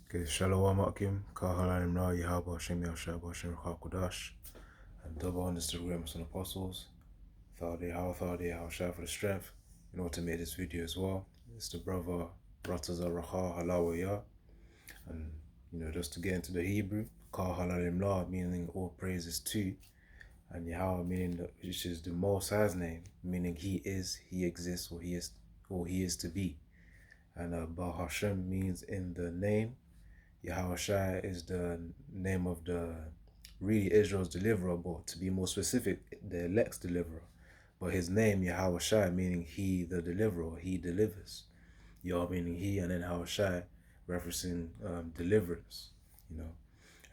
Okay, Shalom Akim, Kahalanim Ra, Yahaba Hashem Yashab Hashem Chakudash, and double honors to the Remus and Apostles. Thadi how Shah for the strength in order to make this video as well. It's the brother Rataza Raha Halawaya, and just to get into the Hebrew, Kahalanim Ra meaning all praises to, and Yahweh meaning which is the Most High's name, meaning He is, He exists, or He is to be. And Ba Hashem means in the name. Yahweh Shai is the name of the really Israel's deliverer, but to be more specific, the elect's deliverer. But his name, Yahweh Shai, meaning he the deliverer, he delivers. Yah meaning he, and then Yahweh Shai referencing deliverance, And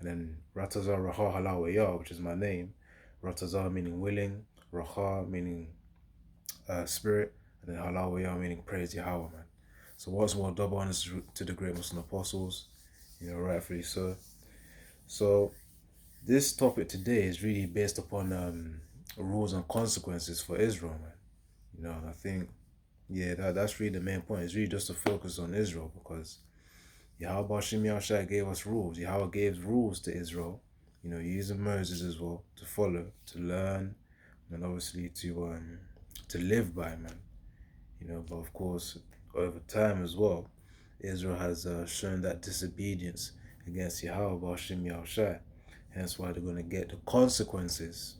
then Ratazah Raha Halawayah, which is my name. Ratazah meaning willing, Raha meaning spirit, and then Halawayah meaning praise Yahweh, man. So once more, double honors to the great Muslim apostles, rightfully so. So this topic today is really based upon rules and consequences for Israel, man. I think, that's really the main point. It's really just to focus on Israel, because Yahweh Shem Yahshai gave us rules. Yahweh gave rules to Israel, using Moses as well to follow, to learn, and obviously to live by, man. But of course, over time as well, Israel has shown that disobedience against Yahweh Hashem Yahushai. Hence why they're going to get the consequences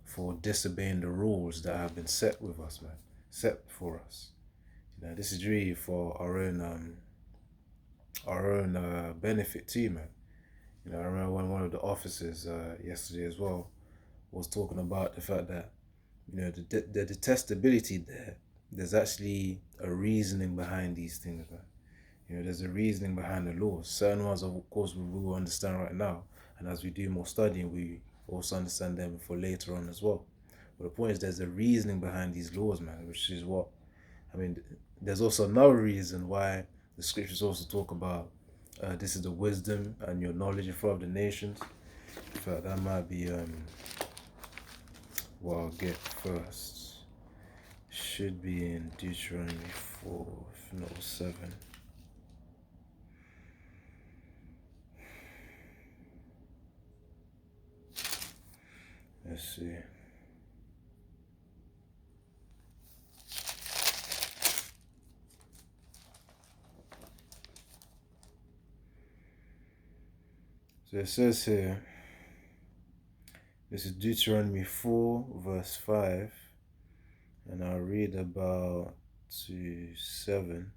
for disobeying the rules that have been set with us, man. Set for us. This is really for our own benefit too, man. I remember when one of the officers yesterday as well was talking about the fact that the detestability there's actually a reasoning behind these things, man. There's a reasoning behind the laws. Certain ones, of course, we will understand right now, and as we do more studying, we also understand them for later on as well. But the point is, there's a reasoning behind these laws, man, which is what, there's also another reason why the scriptures also talk about this is the wisdom and your knowledge in front of the nations. In fact, that might be what I'll get first. Should be in Deuteronomy 4, if not 7. Let's see. So it says here, this is Deuteronomy 4, verse 5, and I'll read about to 7.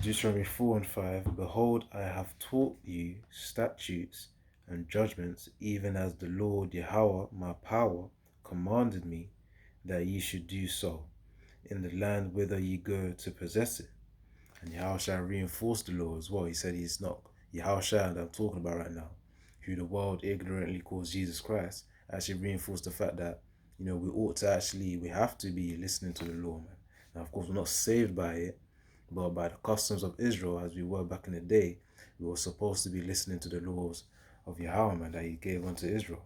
Deuteronomy 4 and 5, Behold, I have taught you statutes and judgments, even as the Lord Yahweh, my power, commanded me, that ye should do so, in the land whither ye go to possess it. And Yahweh shall reinforce the law as well. He said he's not Yahweh that I'm talking about right now, who the world ignorantly calls Jesus Christ, actually reinforced the fact that, we have to be listening to the law, man. Now, of course, we're not saved by it, but by the customs of Israel, as we were back in the day, we were supposed to be listening to the laws of Yahweh, man, that he gave unto Israel.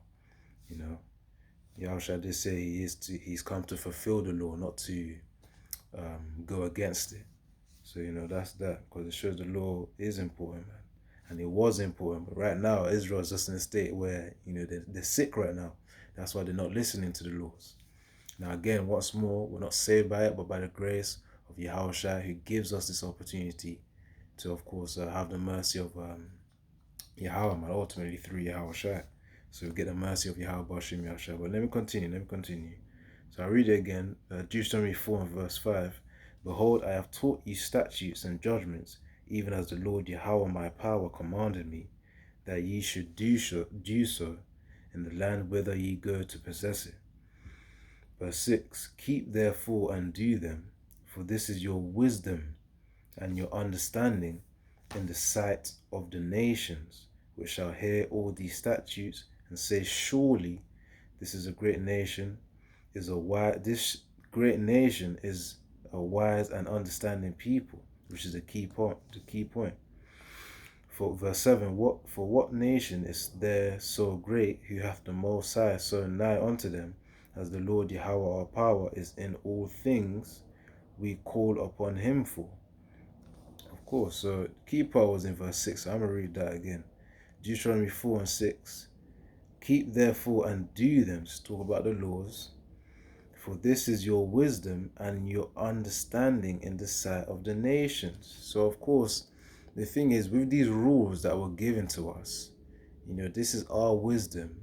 Yahweh did say he's come to fulfill the law, not to go against it. So, that's that, because it shows the law is important, man. And it was important. But right now, Israel is just in a state where, they're sick right now. That's why they're not listening to the laws. Now, again, once more, we're not saved by it, but by the grace of Yahweh Shai, who gives us this opportunity to, of course, have the mercy of Yahweh, man, ultimately through Yahweh Shai. So we get the mercy of Yahweh Bashim Yahshua. But let me continue. So I read it again, Deuteronomy 4 and verse 5. Behold, I have taught you statutes and judgments, even as the Lord Yahweh my power commanded me, that ye should do so in the land whither ye go to possess it. Verse 6, Keep therefore and do them, for this is your wisdom and your understanding in the sight of the nations, which shall hear all these statutes and say, Surely this is a great nation, this great nation is a wise and understanding people, which is the key point. For verse 7, what nation is there so great, who hath the Most High so nigh unto them, as the Lord Yahweh our power is in all things we call upon him for? Of course. So key part was in verse 6. So I'm going to read that again. Deuteronomy 4 and 6. Keep therefore and do them. Just talk about the laws. For this is your wisdom and your understanding in the sight of the nations. So of course, the thing is, with these rules that were given to us, this is our wisdom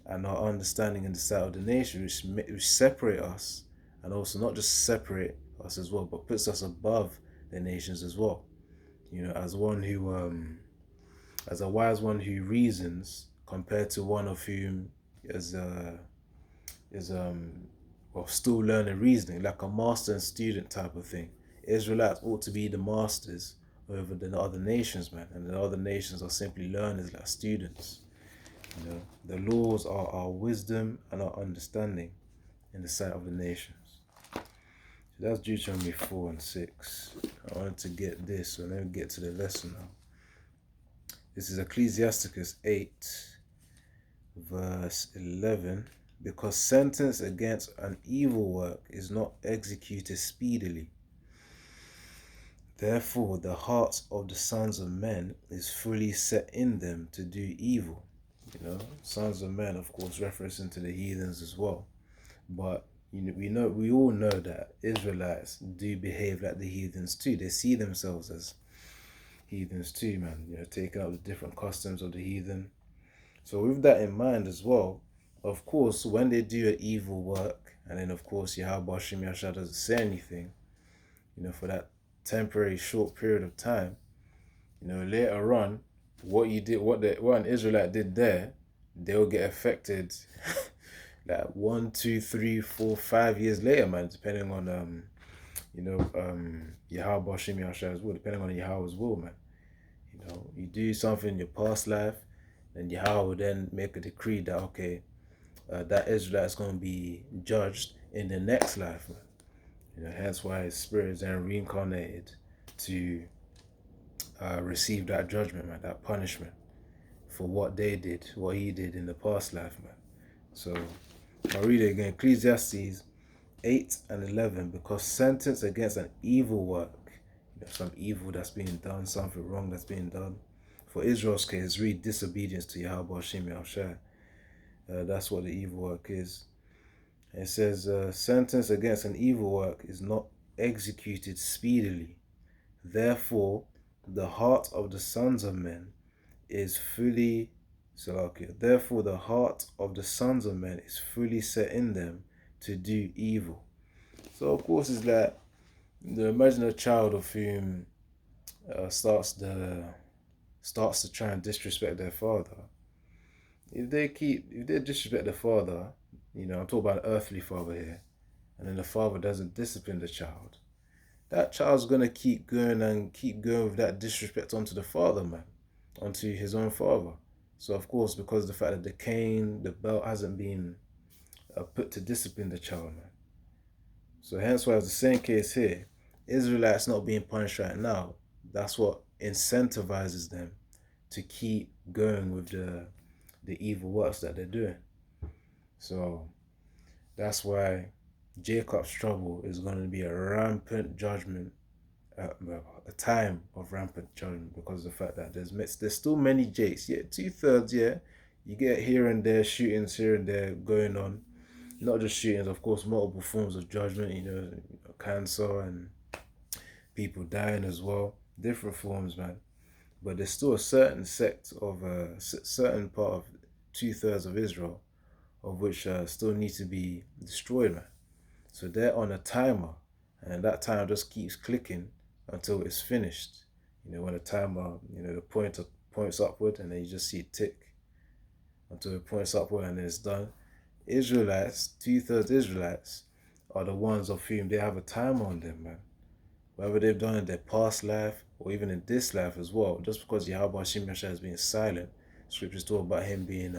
and our understanding in the sight of the nation, which separate us, and also not just separate us as well, but puts us above the nations as well. As one who, as a wise one who reasons, compared to one of whom is still learning reasoning, like a master and student type of thing. Israelites ought to be the masters over the other nations, man, and the other nations are simply learners, like students. The laws are our wisdom and our understanding in the sight of the nations. So that's Deuteronomy 4 and 6. I wanted to get this, so let me get to the lesson now. This is Ecclesiasticus 8, verse 11. Because sentence against an evil work is not executed speedily. Therefore, the hearts of the sons of men is fully set in them to do evil. Sons of men, of course, referencing to the heathens as well. But we all know that Israelites do behave like the heathens too. They see themselves as heathens too, man. Taking up the different customs of the heathen. So with that in mind as well, of course, when they do an evil work, and then of course Yahweh Shem Yahshua doesn't say anything, for that temporary short period of time, later on, what an Israelite did there, they'll get affected like 1, 2, 3, 4, 5 years later, man, depending on Yahweh Shem Yahshua as well, depending on Yahweh's will, man. You do something in your past life, and Yahweh will then make a decree that, okay, that Israelite is going to be judged in the next life, man. Hence why his spirit is then reincarnated to receive that judgment, man, that punishment for what he did in the past life, man. So I'll read it again. Ecclesiastes 8 and 11. Because sentence against an evil work, some evil that's being done, something wrong that's being done. For Israel's case, read disobedience to Yahweh Shem Yahshua. That's what the evil work is. It says, sentence against an evil work is not executed speedily. Therefore, the heart of the sons of men is fully Therefore, the heart of the sons of men is fully set in them to do evil. So, of course, it's like, imagine a child of whom starts to try and disrespect their father. If they disrespect the father, I'm talking about an earthly father here, and then the father doesn't discipline the child, that child's going to keep going with that disrespect onto the father, man, onto his own father. So, of course, because of the fact that the belt hasn't been put to discipline the child, man. So, hence why it's the same case here. Israelites not being punished right now, that's what incentivizes them to keep going with the evil works that they're doing. So that's why Jacob's trouble is going to be a rampant judgment, a time of rampant judgment, because of the fact that there's still many Jakes. Yeah, 2/3. Yeah, you get here and there shootings here and there going on. Not just shootings, of course, multiple forms of judgment. Cancer and people dying as well. Different forms, man. But there's still a certain sect of a certain part of 2/3 of Israel, of which still need to be destroyed, man. So they're on a timer, and that timer just keeps clicking until it's finished. When the timer, the pointer points upward, and then you just see it tick until it points upward, and then it's done. Israelites, 2/3 Israelites, are the ones of whom they have a timer on them, man. Whatever they've done in their past life, or even in this life as well, just because Yahweh Shem Yahshua is being silent, scriptures talk about him being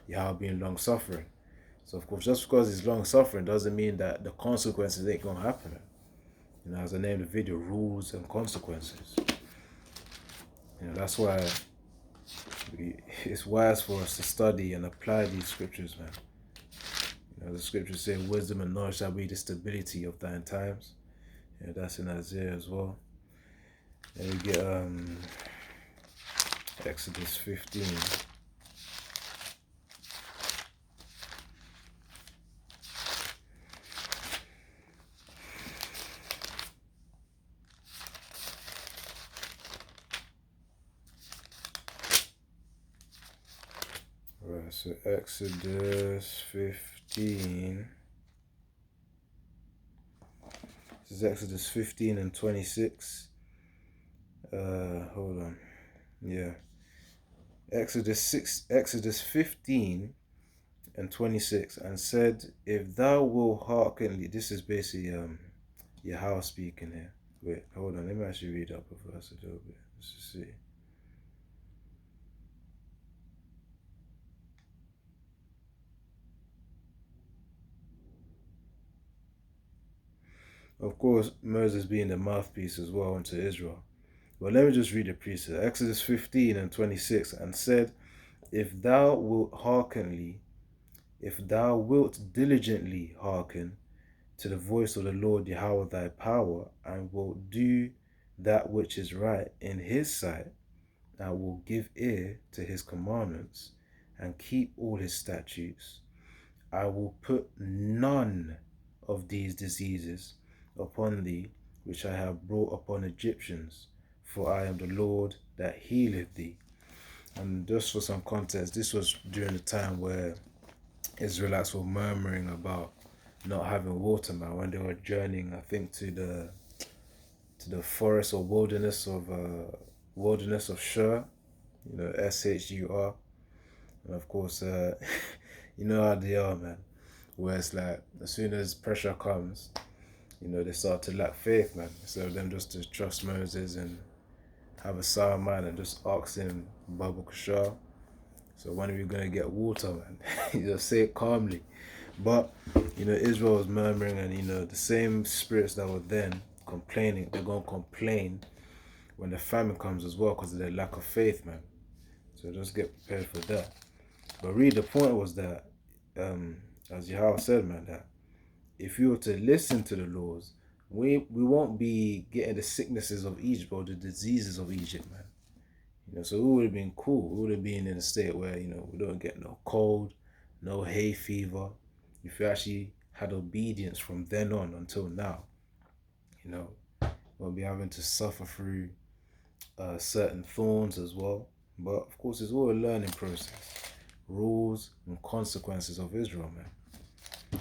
Yahweh being long suffering. So of course, just because he's long suffering doesn't mean that the consequences ain't gonna happen. As I named the video, rules and consequences. That's why it's wise for us to study and apply these scriptures, man. The scriptures say, wisdom and knowledge shall be the stability of thine times. That's in Isaiah as well. Then we get Exodus 15. Right, so Exodus 15. This is Exodus 15 and 26. Hold on. Yeah. Exodus 15 and 26, and said, if thou wilt hearken, this is basically Yahweh speaking here. Wait, hold on, let me actually read up a verse a little bit. Let's just see. Of course, Moses being the mouthpiece as well unto Israel. But let me just read the precept. Exodus 15 and 26, and said, if thou wilt hearkenly, if thou wilt diligently hearken to the voice of the Lord Yahweh thy power, and wilt do that which is right in his sight, and will give ear to his commandments, and keep all his statutes, I will put none of these diseases upon thee which I have brought upon Egyptians, for I am the Lord that healeth thee. And just for some context, this was during the time where Israelites were murmuring about not having water, man, when they were journeying, I think, to the forest or wilderness of Shur, Shur, and of course, you know how they are, man. Where it's like as soon as pressure comes, they start to lack faith, man. Instead of them just to trust Moses and have a sound mind and just ask him, Babu Kashar, so when are we gonna get water, man? Just say it calmly. But Israel was murmuring, and the same spirits that were then complaining, they're gonna complain when the famine comes as well because of their lack of faith, man. So just get prepared for that. But really, the point was that, as Yahweh said, man, that if you were to listen to the laws, we won't be getting the sicknesses of Egypt or the diseases of Egypt, man. So we would have been cool. We would have been in a state where, we don't get no cold, no hay fever. If you actually had obedience from then on until now, we'll be having to suffer through certain thorns as well. But of course, it's all a learning process. Rules and consequences of Israel, man.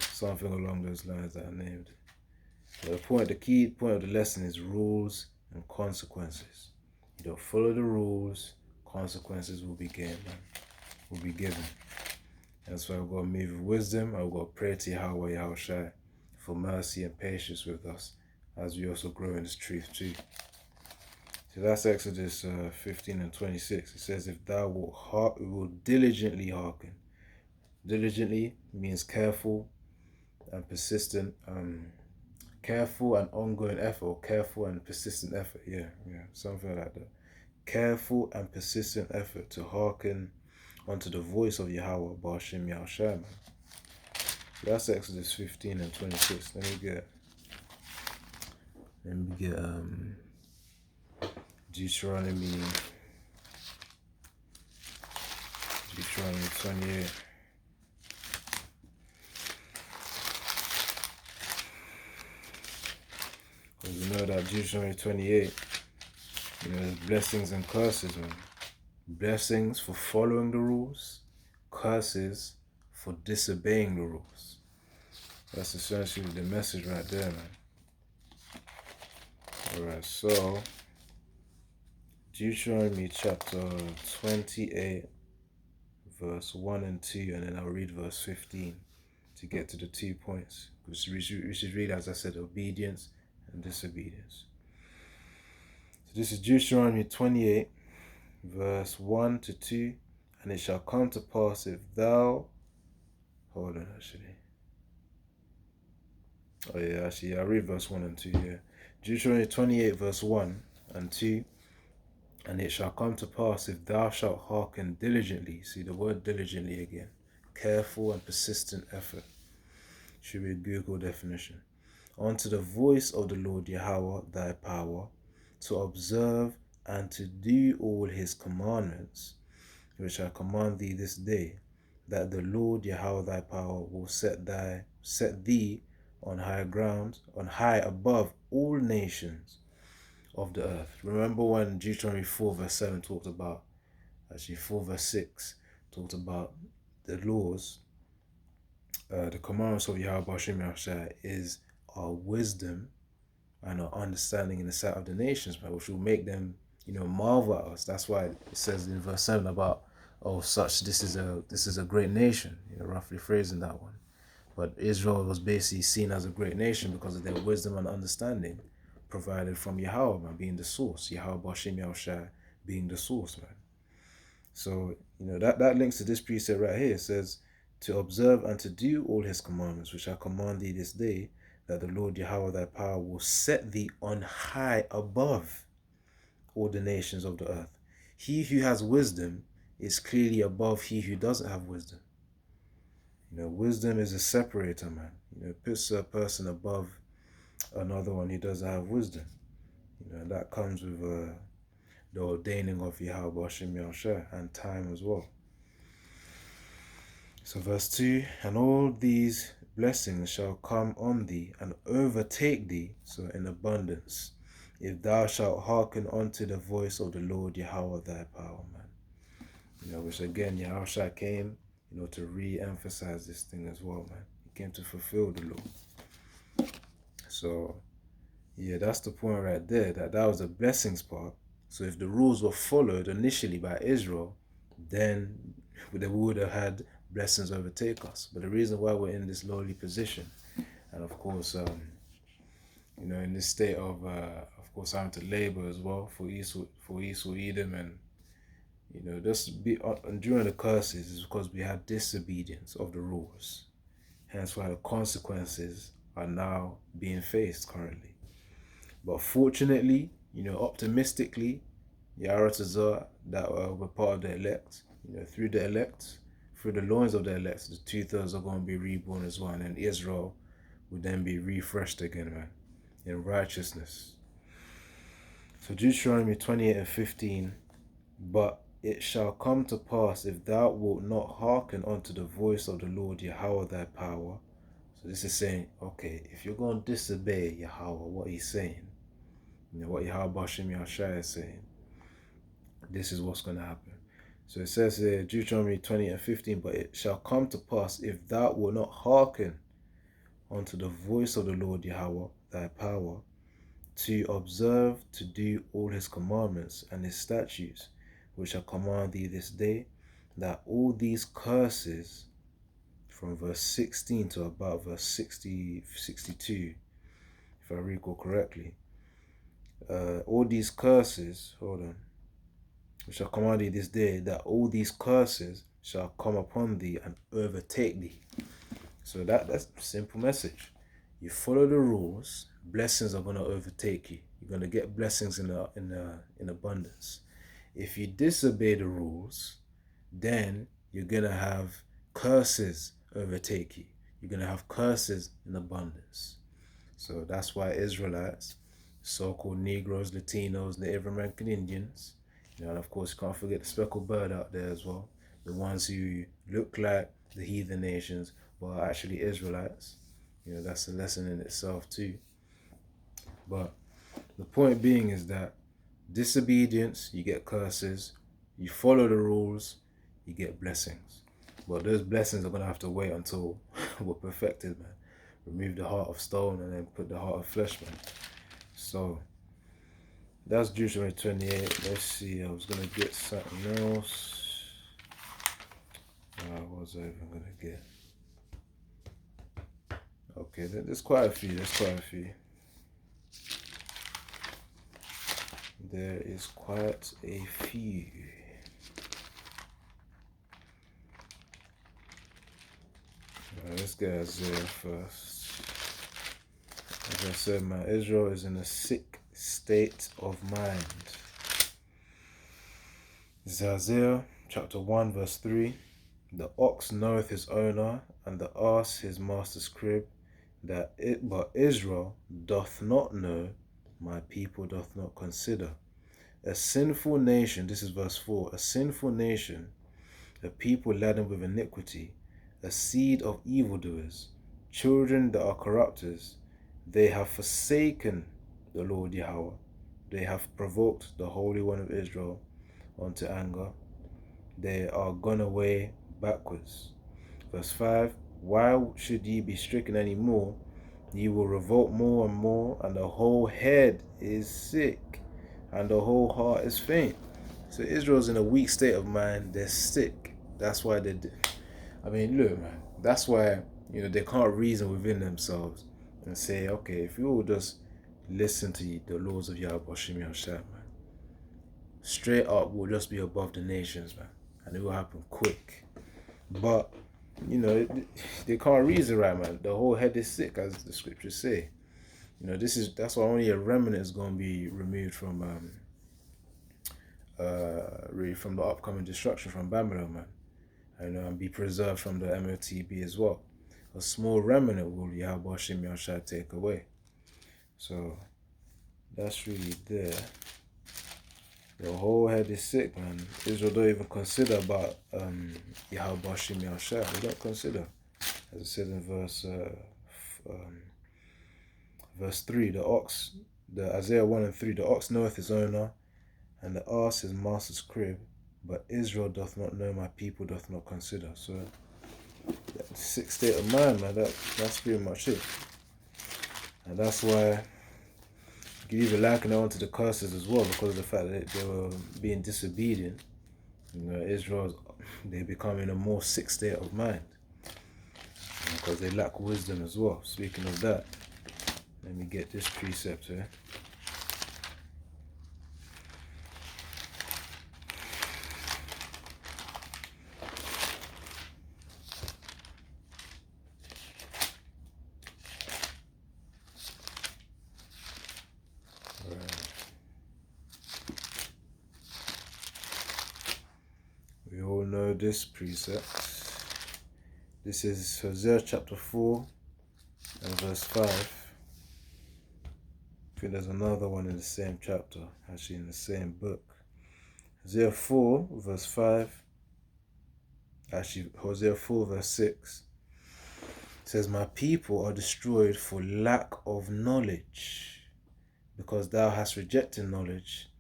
Something along those lines that I named. But the key point of the lesson is rules and consequences. You don't follow the rules, consequences will be given, man. Will be given. That's why I've got to move with wisdom. I've got to pray to Yahweh Yahushai for mercy and patience with us as we also grow in this truth too. So that's Exodus 15 and 26. It says, if thou will diligently hearken. Diligently means careful and persistent, careful and ongoing effort, or careful and persistent effort. Yeah, something like that. Careful and persistent effort to hearken unto the voice of Yahweh Ba'ashem Yahushai, man. So that's Exodus 15 and 26. Let me get Deuteronomy 28. Because we know that Deuteronomy 28, there's blessings and curses, man. Blessings for following the rules, curses for disobeying the rules. That's essentially the message right there, man. Alright, so Deuteronomy chapter 28, verse 1 and 2, and then I'll read verse 15 to get to the 2 points. Because we should read, as I said, obedience and disobedience. So this is Deuteronomy 28, verse 1 to 2, and it shall come to pass if thou... Hold on, actually. Oh yeah, actually, I'll read verse 1 and 2, yeah. Deuteronomy 28, verse 1 and 2, and it shall come to pass if thou shalt hearken diligently, see the word diligently again, careful and persistent effort, should be a Google definition, unto the voice of the Lord Yahweh thy power, to observe and to do all his commandments, which I command thee this day, that the Lord Yahweh thy power will set thee on high ground, on high above all nations of the earth. Remember when Deuteronomy 4 verse 7 talked about, actually 4 verse 6 talked about the laws, the commandments of Yahweh Hashem Yahushua is our wisdom and our understanding in the sight of the nations, which will make them, marvel at us. That's why it says in verse 7 about, oh, this is a great nation, roughly phrasing that one. But Israel was basically seen as a great nation because of their wisdom and understanding provided from Yahweh, man, being the source. Yahweh Hashem Yahushua being the source, man. So, that links to this precept right here. It says, to observe and to do all his commandments, which I command thee this day, that the Lord Yahweh thy power will set thee on high above all the nations of the earth. He who has wisdom is clearly above he who doesn't have wisdom. Wisdom is a separator, man. It puts a person above another one who doesn't have wisdom. That comes with the ordaining of Yahweh Hashem Yahushua and time as well. So verse 2, and all these blessings shall come on thee and overtake thee, so in abundance, if thou shalt hearken unto the voice of the Lord Yahweh thy power, man. Which again, Yahushua came, to re-emphasize this thing as well, man. He came to fulfill the law. So, yeah, that's the point right there, that was the blessings part. So if the rules were followed initially by Israel, then they would have had blessings overtake us. But the reason why we're in this lowly position, and of course, in this state of course, having to labor as well for Esau, Edom, and during the curses is because we had disobedience of the rules. Hence why the consequences are now being faced currently. But fortunately, optimistically, Yaratazar, that we're part of the elect, through the loins of the elect, the 2/3 are going to be reborn as well, and then Israel will then be refreshed again, man, in righteousness. So Deuteronomy 28:15, but it shall come to pass, if thou wilt not hearken unto the voice of the Lord Yahweh thy power. So this is saying, okay, if you're going to disobey Yahweh, what he's saying, what Yahweh Hashem Yahushua is saying, this is what's going to happen. So it says here, Deuteronomy 20:15, but it shall come to pass, if thou wilt not hearken unto the voice of the Lord Yahweh thy power, to observe to do all his commandments and his statutes, which I command thee this day, that all these curses, from verse 16 to about verse 62, if I recall correctly, all these curses, which I command thee this day, that all these curses shall come upon thee and overtake thee. So that's a simple message. You follow the rules, blessings are going to overtake you. You're going to get blessings in abundance. If you disobey the rules, then you're going to have curses overtake you. You're going to have curses in abundance. So that's why Israelites, so-called Negroes, Latinos, Native American Indians, and of course, you can't forget the speckled bird out there as well. The ones who look like the heathen nations, but are actually Israelites. That's a lesson in itself too. But the point being is that disobedience, you get curses. You follow the rules, you get blessings. But those blessings are going to have to wait until we're perfected, man. Remove the heart of stone and then put the heart of flesh, man. So that's Deuteronomy 28. Let's see, I was going to get something else. What was I even going to get? Okay, there's quite a few. There is quite a few. Let's get Isaiah first. As I said, man, Israel is in a sick state of mind. This is Isaiah chapter 1 verse 3. The ox knoweth his owner, and the ass his master's crib, but Israel doth not know, my people doth not consider. A sinful nation, this is verse 4, a sinful nation, a people laden with iniquity, a seed of evildoers, children that are corrupters, they have forsaken the Lord Yahweh. They have provoked the Holy One of Israel unto anger. They are gone away backwards. Verse 5, why should ye be stricken any more? Ye will revolt more and more, and the whole head is sick, and the whole heart is faint. So Israel's in a weak state of mind. They're sick. That's why they do. I mean, look, man. That's why, they can't reason within themselves and say, okay, if you all just listen to the laws of Yahweh Hashem Yahshua, man, straight up, we'll just be above the nations, man. And it will happen quick. But, they can't reason right, man. The whole head is sick, as the scriptures say. That's why only a remnant is going to be removed from the upcoming destruction from Babylon, man. And be preserved from the MOTB as well. A small remnant will Yahweh Hashem Yahshua take away. So that's really there. The whole head is sick, man. Israel don't even consider about Yahweh Hashem Yahshua. They don't consider. As it says in verse 3, the Isaiah 1 and 3, the ox knoweth his owner, and the ass his master's crib, but Israel doth not know, my people doth not consider. So, that sick state of mind, man, that's pretty much it. And that's why you can even liken it onto the curses as well, because of the fact that they were being disobedient. They're becoming a more sick state of mind, because they lack wisdom as well. Speaking of that, let me get this precept here. We all know this precept. This is Hosea chapter 4 and verse 5. I think there's another one in the same chapter, actually in the same book. Hosea 4 verse 5. Actually, Hosea 4 verse 6. It says, my people are destroyed for lack of knowledge. Because thou hast rejected knowledge,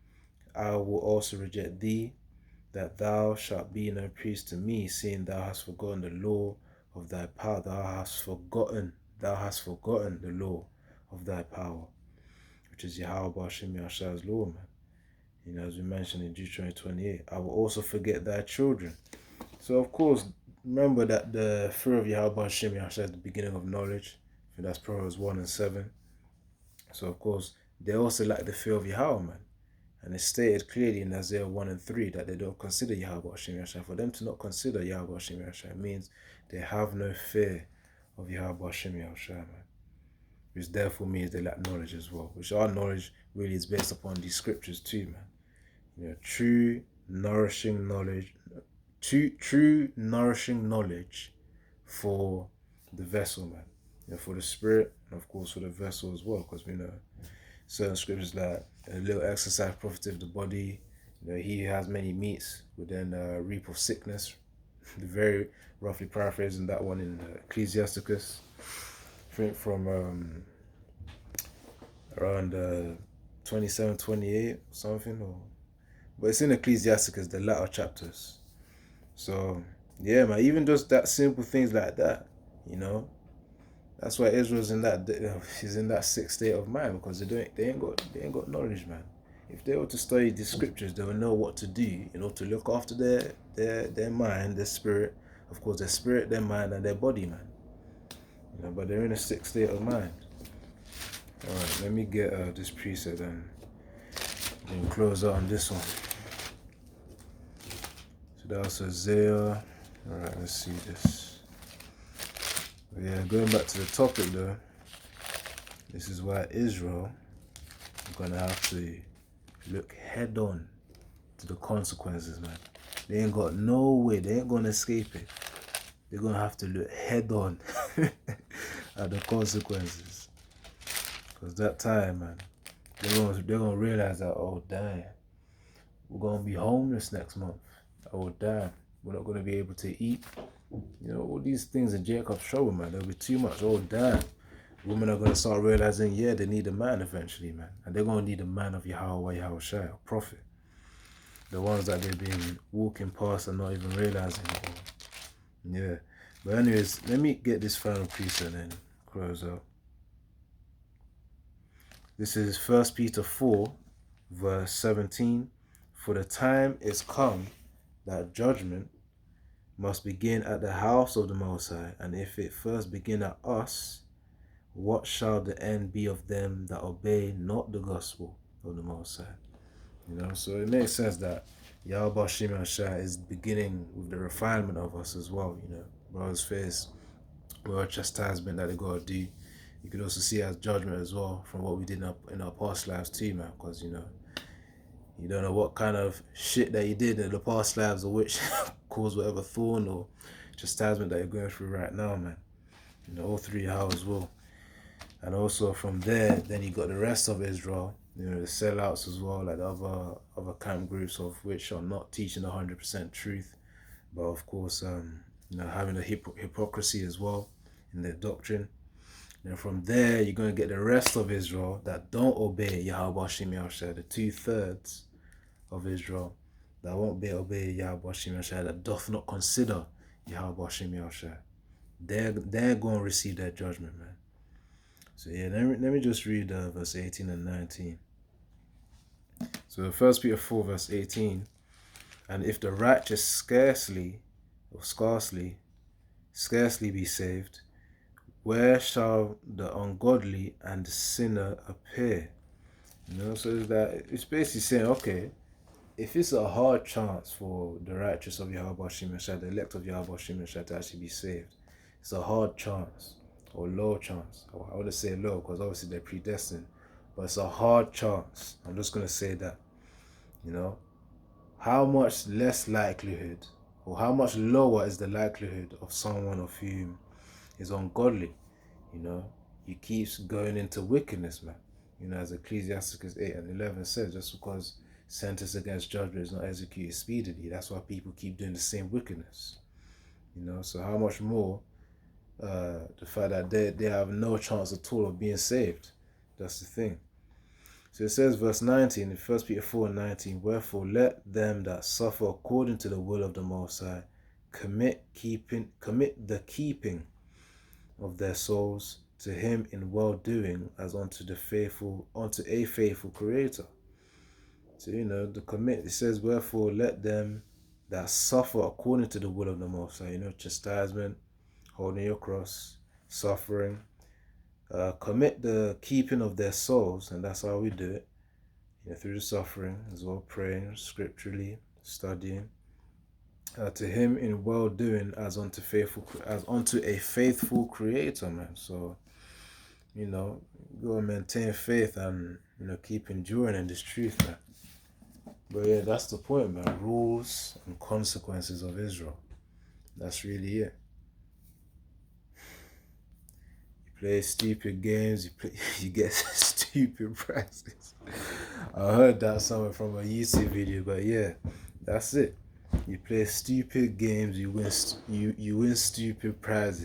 I will also reject thee, that thou shalt be no priest to me, seeing thou hast forgotten the law of thy power. Thou hast forgotten the law of thy power, which is Yahweh Hashem Yahshua's law, man. As we mentioned in Deuteronomy 28, I will also forget thy children. So of course, remember that the fear of Yahweh Hashem Yahshua is the beginning of knowledge. I think that's Proverbs 1 and 7. So of course, they also lack the fear of Yahweh, man. And it's stated clearly in Isaiah 1 and 3 that they don't consider Yahweh Hashem Yahshua. For them to not consider Yahweh Hashem Yahshua means they have no fear of Yahweh Hashem Yahshua, man. Which therefore means they lack knowledge as well. Which our knowledge really is based upon these scriptures too, man. True nourishing knowledge for the vessel, man. For the spirit, and of course for the vessel as well, because we know certain scriptures like a little exercise profiteth the body. He who has many meats would then reap of sickness. Very roughly paraphrasing that one in Ecclesiasticus. I think from around 27, 28 something, but it's in Ecclesiasticus, the latter chapters. So yeah, man, even just that simple things like that, that's why Israel's in that sick state of mind, because they ain't got knowledge, man. If they were to study the scriptures, they will know what to do, to look after their mind, their spirit, of course their spirit, their mind, and their body, man. But they're in a sick state of mind. Alright, let me get this preset and then close out on this one. So that was Hosea. Alright, let's see this. Yeah, going back to the topic though, this is why Israel are going to have to look head on to the consequences, man. They ain't got no way, they ain't going to escape it. They're going to have to look head on at the consequences. Because that time, man, they're gonna realize that, oh damn, we're gonna be homeless next month. Oh damn, we're not gonna be able to eat. You know, all these things in Jacob's trouble, man. There'll be too much. Oh damn. Women are gonna start realizing, yeah, they need a man eventually, man. And they're gonna need a man of Yahweh, Yahushai, a prophet. The ones that they've been walking past and not even realizing it. Yeah. But anyways, let me get this final piece and then close out. This is 1 Peter 4, verse 17. For the time is come that judgment must begin at the house of the Most High, and if it first begin at us, what shall the end be of them that obey not the gospel of the Most High? You know, so it makes sense that Yahweh Shem Shai is beginning with the refinement of us as well. You know, brothers face word chastisement that they gotta do. You could also see it as judgment as well from what we did in our past lives too, man. Because you don't know what kind of shit that you did in the past lives, or which caused whatever thorn or chastisement that you're going through right now, man. You know, all three how as well. And also from there, then you got the rest of Israel, you know, the sellouts as well, like the other camp groups of which are not teaching 100% truth, but of course, you know, having a hypocrisy as well in their doctrine. And from there, you're going to get the rest of Israel that don't obey Yahweh Shem Yahushua, the 2/3 of Israel that won't obey Yahweh Shem Yahushua, that doth not consider Yahweh Shem Yahushua. They're going to receive their judgment, man. So yeah, let me just read verse 18 and 19. So 1 Peter 4 verse 18, and if the righteous scarcely be saved, where shall the ungodly and the sinner appear? You know, so it's basically saying, okay, if it's a hard chance for the righteous of Yahweh Shem Yahushua, the elect of Yahweh Shem Yahushua to actually be saved, it's a hard chance or low chance. I wouldn't say low because obviously they're predestined, but it's a hard chance. I'm just going to say that, you know, how much less likelihood or how much lower is the likelihood of someone of whom is ungodly? You know, he keeps going into wickedness, man. You know, as Ecclesiasticus 8 and 11 says, just because sentence against judgment is not executed speedily, that's why people keep doing the same wickedness. You know, so how much more the fact that they have no chance at all of being saved. That's the thing. So it says, verse 19, in 1 Peter 4 and 19, wherefore let them that suffer according to the will of the Most High commit the keeping of their souls to him in well-doing as unto a faithful creator. So, you know, the commit, it says, wherefore let them that suffer according to the will of the Most High, you know, chastisement, holding your cross, suffering, commit the keeping of their souls, and that's how we do it, you know, through the suffering as well, praying scripturally, studying, to him in well-doing as unto a faithful creator, man. So, you know, go and maintain faith and, you know, keep enduring in this truth, man. But yeah, that's the point, man. Rules and consequences of Israel. That's really it. Play stupid games, you get stupid prizes. I heard that somewhere from a YouTube video, but yeah, that's it. You play stupid games, you win stupid prizes.